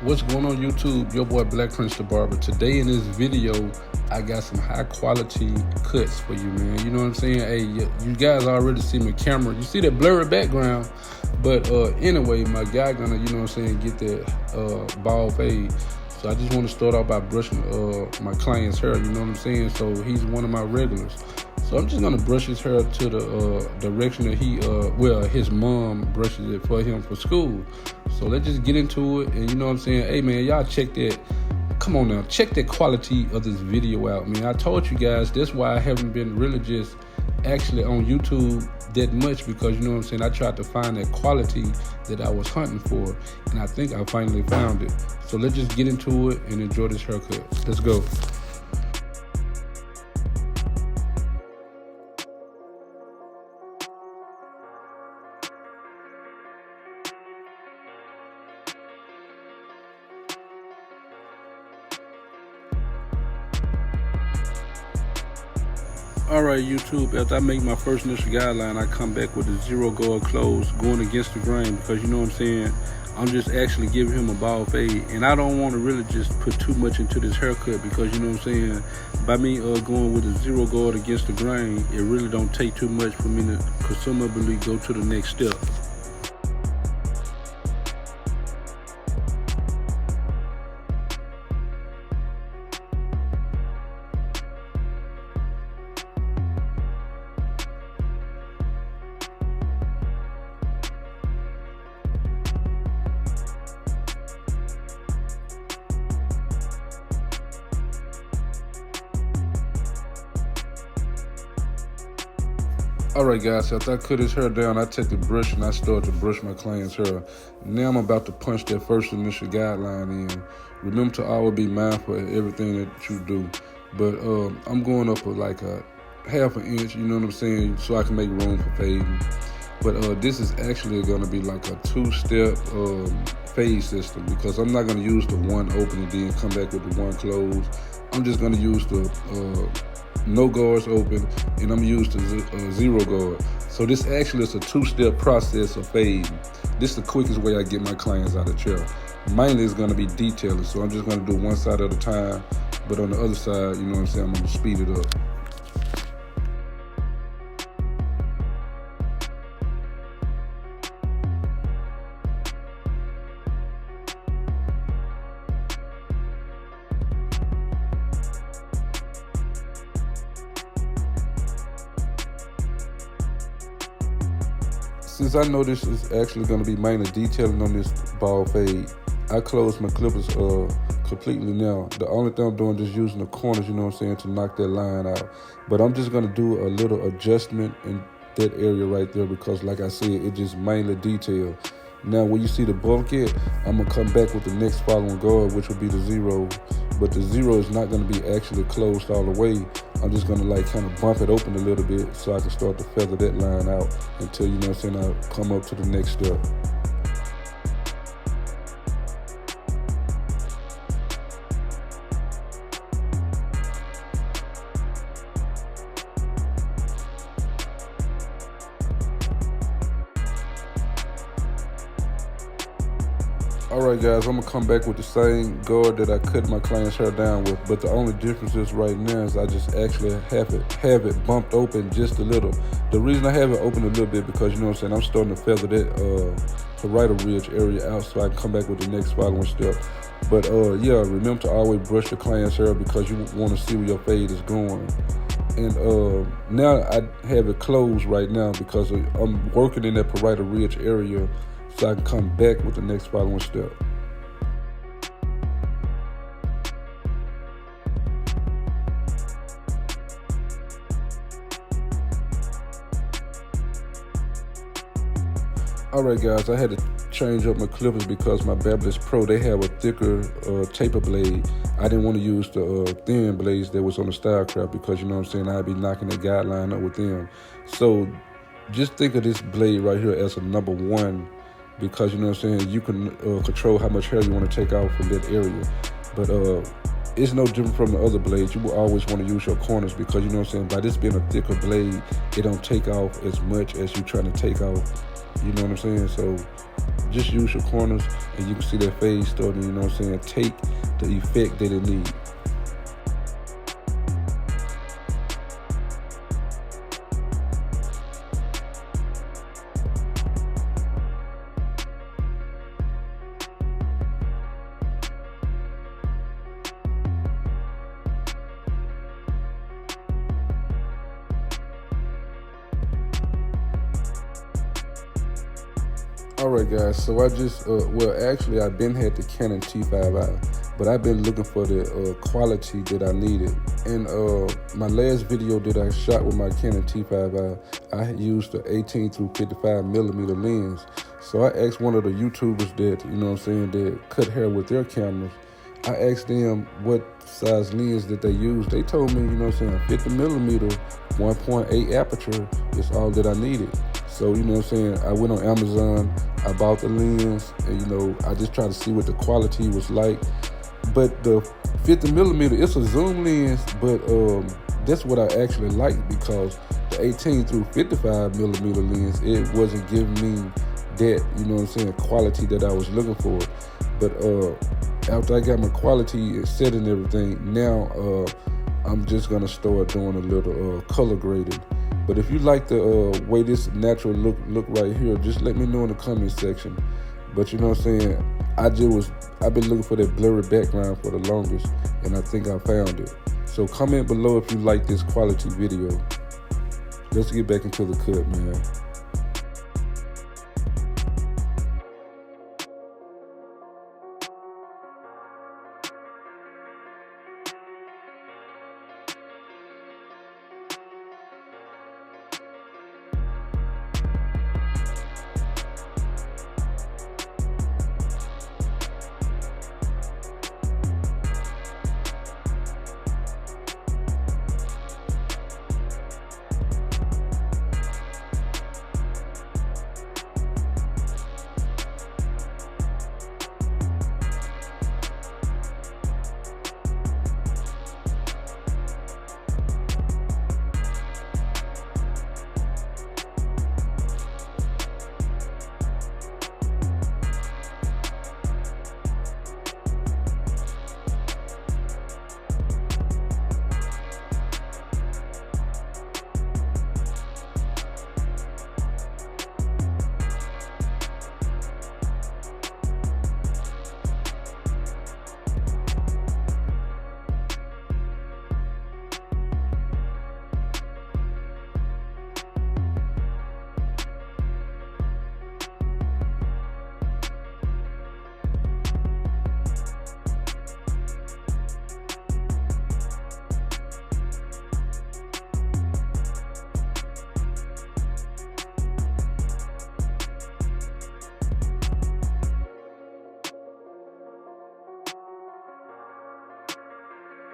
What's going on YouTube? Your boy Black Prince the Barber. Today in this video, I got some high quality cuts for you, man. You know what I'm saying? Hey, you guys already see my camera. You see that blurry background. But anyway, my guy gonna, you know what I'm saying, get that bald fade. So I just want to start off by brushing my client's hair, you know what I'm saying? So he's one of my regulars. So I'm just gonna brush his hair to the direction that his mom brushes it for him for school. So let's just get into it, and you know what I'm saying? Hey man, y'all check that. Come on now, check the quality of this video out, man. I told you guys, that's why I haven't been really just actually on YouTube that much, because you know what I'm saying, I tried to find that quality that I was hunting for, and I think I finally found it. So let's just get into it and enjoy this haircut. Let's go. Alright YouTube, after I make my first initial guideline, I come back with the zero guard close going against the grain, because you know what I'm saying, I'm just actually giving him a bald fade, and I don't want to really just put too much into this haircut, because you know what I'm saying, by me going with a zero guard against the grain, it really don't take too much for me to presumably go to the next step. Alright guys, so after I cut his hair down, I take the brush and I start to brush my client's hair. Now I'm about to punch that first initial guideline in. Remember to always be mindful of everything that you do. But I'm going up like a half an inch, you know what I'm saying, so I can make room for fading. But this is actually going to be like a two-step fade system, because I'm not going to use the one open and then come back with the one close. I'm just going to use the no guards open, and I'm used to zero guard. So this actually is a two-step process of fading. This is the quickest way I get my clients out of the chair. Mainly it's gonna be detailing, so I'm just gonna do one side at a time, but on the other side, you know what I'm saying, I'm gonna speed it up. Since I know this is actually going to be mainly detailing on this bald fade, I close my clippers completely now. The only thing I'm doing is just using the corners, you know what I'm saying, to knock that line out. But I'm just going to do a little adjustment in that area right there, because like I said, it just mainly detail. Now when you see the bulkhead, I'm going to come back with the next following guard, which will be the zero. But the zero is not going to be actually closed all the way. I'm just going to like kind of bump it open a little bit so I can start to feather that line out until, you know what I'm saying, I come up to the next step. Alright guys, I'm going to come back with the same guard that I cut my client's hair down with, but the only difference is right now is I just actually have it bumped open just a little. The reason I have it open a little bit, because you know what I'm saying, I'm starting to feather that parietal ridge area out so I can come back with the next following step. But yeah, remember to always brush the client's hair, because you want to see where your fade is going. And now I have it closed right now because I'm working in that parietal ridge area, so I can come back with the next following step. Alright guys, I had to change up my clippers because my Babyliss Pro, they have a thicker taper blade. I didn't want to use the thin blades that was on the Stylecraft, because you know what I'm saying, I'd be knocking the guideline up with them. So just think of this blade right here as a number one, because you know what I'm saying, you can control how much hair you want to take out from that area. But it's no different from the other blades. You will always want to use your corners because, you know what I'm saying, by this being a thicker blade, it don't take off as much as you trying to take off. You know what I'm saying? So just use your corners and you can see that fade starting, you know what I'm saying, take the effect that it needs. Alright guys, so I just, actually I've been had the Canon T5i, but I've been looking for the quality that I needed. In my last video that I shot with my Canon T5i, I had used the 18 through 55 millimeter lens. So I asked one of the YouTubers that, you know what I'm saying, that cut hair with their cameras, I asked them what size lens that they use. They told me, you know what I'm saying, 50 millimeter, 1.8 aperture is all that I needed. So, you know what I'm saying, I went on Amazon, I bought the lens, and, you know, I just tried to see what the quality was like. But the 50 millimeter, it's a zoom lens, but that's what I actually like, because the 18 through 55 millimeter lens, it wasn't giving me that, you know what I'm saying, quality that I was looking for. But after I got my quality set and everything, now I'm just gonna start doing a little color grading. But if you like the way this natural look right here, just let me know in the comment section. But you know what I'm saying, I've been looking for that blurry background for the longest, and I think I found it. So comment below if you like this quality video. Let's get back into the cut, man.